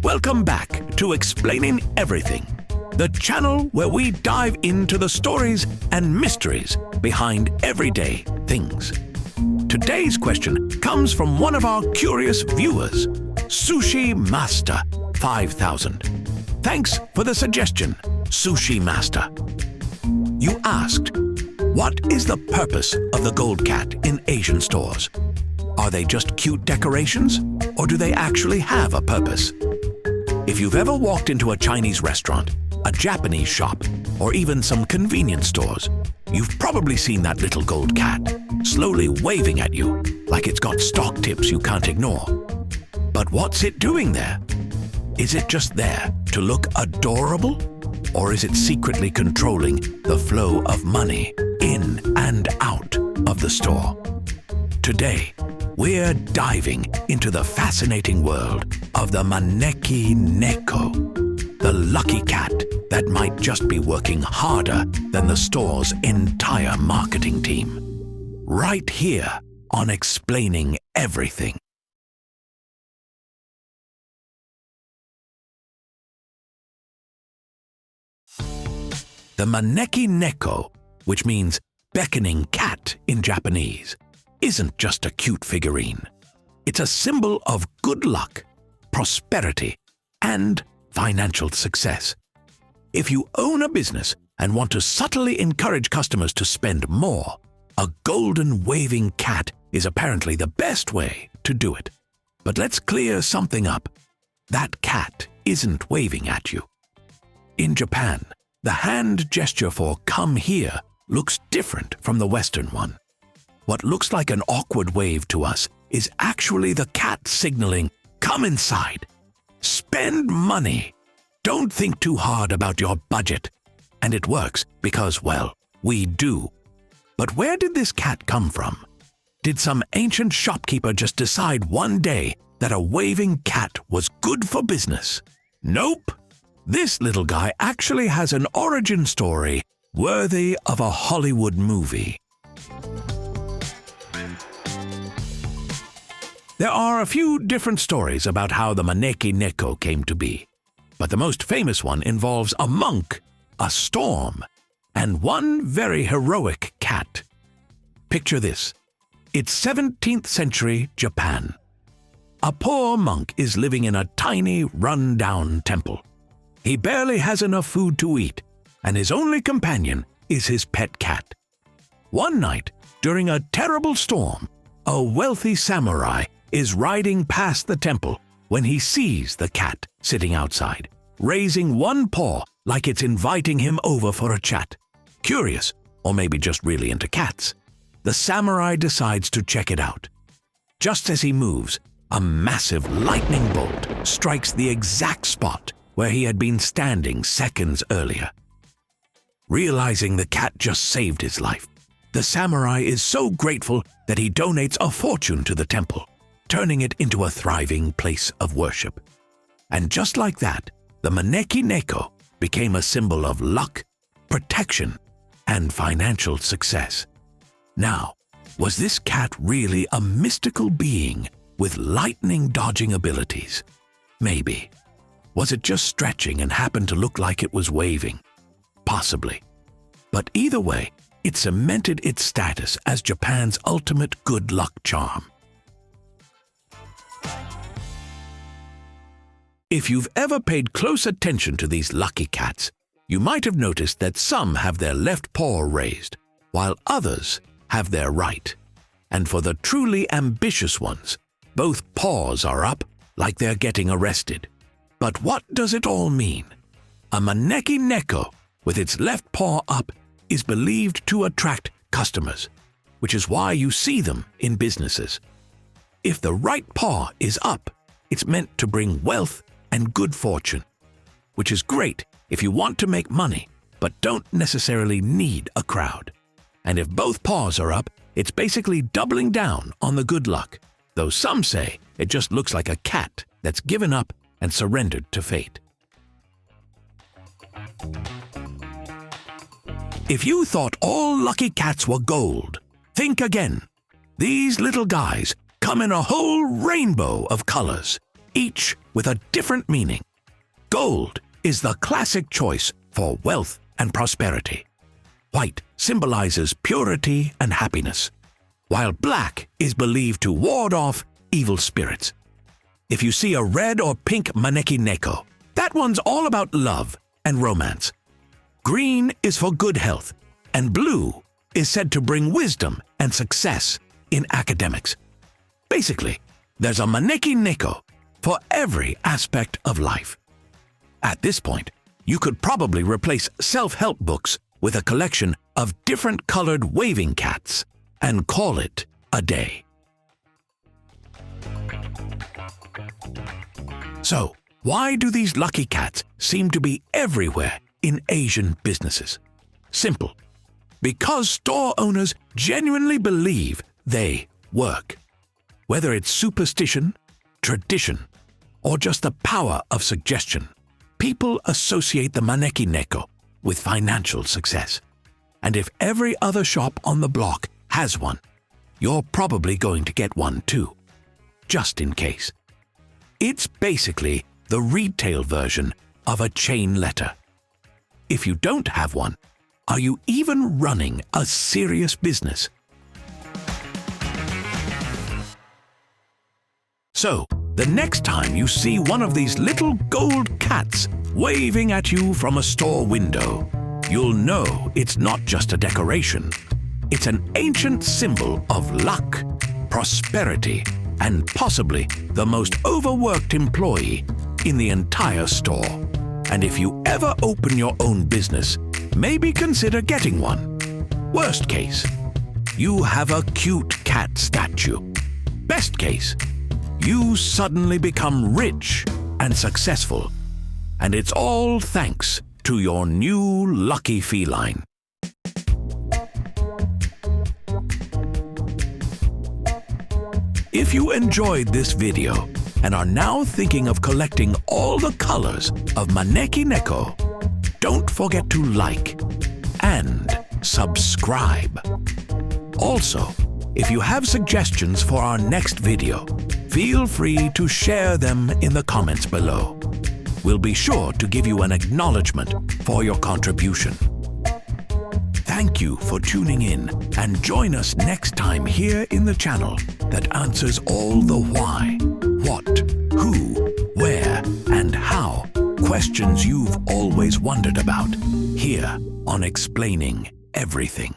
Welcome back to Explaining Everything, the channel where we dive into the stories and mysteries behind everyday things. Today's question comes from one of our curious viewers, Sushi Master 5000. Thanks for the suggestion, Sushi Master. You asked, what is the purpose of the gold cat in Asian stores? Are they just cute decorations, or do they actually have a purpose? If you've ever walked into a Chinese restaurant, a Japanese shop, or even some convenience stores, you've probably seen that little gold cat, slowly waving at you like it's got stock tips you can't ignore. But what's it doing there? Is it just there to look adorable? Or is it secretly controlling the flow of money in and out of the store? Today, we're diving into the fascinating world of the Maneki Neko, the lucky cat that might just be working harder than the store's entire marketing team. Right here on Explaining Everything. The Maneki Neko, which means beckoning cat in Japanese, isn't just a cute figurine. It's a symbol of good luck, prosperity, and financial success. If you own a business and want to subtly encourage customers to spend more, a golden waving cat is apparently the best way to do it. But let's clear something up. That cat isn't waving at you. In Japan, the hand gesture for "come here" looks different from the Western one. What looks like an awkward wave to us is actually the cat signaling, "Come inside. Spend money. Don't think too hard about your budget." And it works because, well, we do. But where did this cat come from? Did some ancient shopkeeper just decide one day that a waving cat was good for business? Nope. This little guy actually has an origin story worthy of a Hollywood movie. There are a few different stories about how the Maneki Neko came to be, but the most famous one involves a monk, a storm, and one very heroic cat. Picture this. It's 17th century Japan. A poor monk is living in a tiny, run-down temple. He barely has enough food to eat, and his only companion is his pet cat. One night, during a terrible storm, a wealthy samurai is riding past the temple when he sees the cat sitting outside, raising one paw like it's inviting him over for a chat. Curious, or maybe just really into cats, the samurai decides to check it out. Just as he moves, a massive lightning bolt strikes the exact spot where he had been standing seconds earlier. Realizing the cat just saved his life, the samurai is so grateful that he donates a fortune to the temple, turning it into a thriving place of worship. And just like that, the Maneki Neko became a symbol of luck, protection, and financial success. Now, was this cat really a mystical being with lightning-dodging abilities? Maybe. Was it just stretching and happened to look like it was waving? Possibly. But either way, it cemented its status as Japan's ultimate good luck charm. If you've ever paid close attention to these lucky cats, you might have noticed that some have their left paw raised, while others have their right. And for the truly ambitious ones, both paws are up like they're getting arrested. But what does it all mean? A Maneki Neko with its left paw up is believed to attract customers, which is why you see them in businesses. If the right paw is up, it's meant to bring wealth and good fortune, which is great if you want to make money but don't necessarily need a crowd. And if both paws are up, it's basically doubling down on the good luck, though some say it just looks like a cat that's given up and surrendered to fate. If you thought all lucky cats were gold, think again. These little guys come in a whole rainbow of colors. each with a different meaning. Gold is the classic choice for wealth and prosperity. White symbolizes purity and happiness, while black is believed to ward off evil spirits. If you see a red or pink Maneki Neko, that one's all about love and romance. Green is for good health, and blue is said to bring wisdom and success in academics. Basically, there's a Maneki Neko for every aspect of life. At this point, you could probably replace self-help books with a collection of different colored waving cats and call it a day. So, why do these lucky cats seem to be everywhere in Asian businesses? Simple. Because store owners genuinely believe they work. Whether it's superstition, tradition, or just the power of suggestion, people associate the Maneki Neko with financial success. And if every other shop on the block has one, you're probably going to get one too, just in case. It's basically the retail version of a chain letter. If you don't have one, are you even running a serious business? So, the next time you see one of these little gold cats waving at you from a store window, you'll know it's not just a decoration. It's an ancient symbol of luck, prosperity, and possibly the most overworked employee in the entire store. And if you ever open your own business, maybe consider getting one. Worst case, you have a cute cat statue. Best case, you suddenly become rich and successful. And it's all thanks to your new lucky feline. If you enjoyed this video and are now thinking of collecting all the colors of Maneki Neko, don't forget to like and subscribe. Also, if you have suggestions for our next video, feel free to share them in the comments below. We'll be sure to give you an acknowledgement for your contribution. Thank you for tuning in, and join us next time here in the channel that answers all the why, what, who, where, and how questions you've always wondered about, here on Explaining Everything.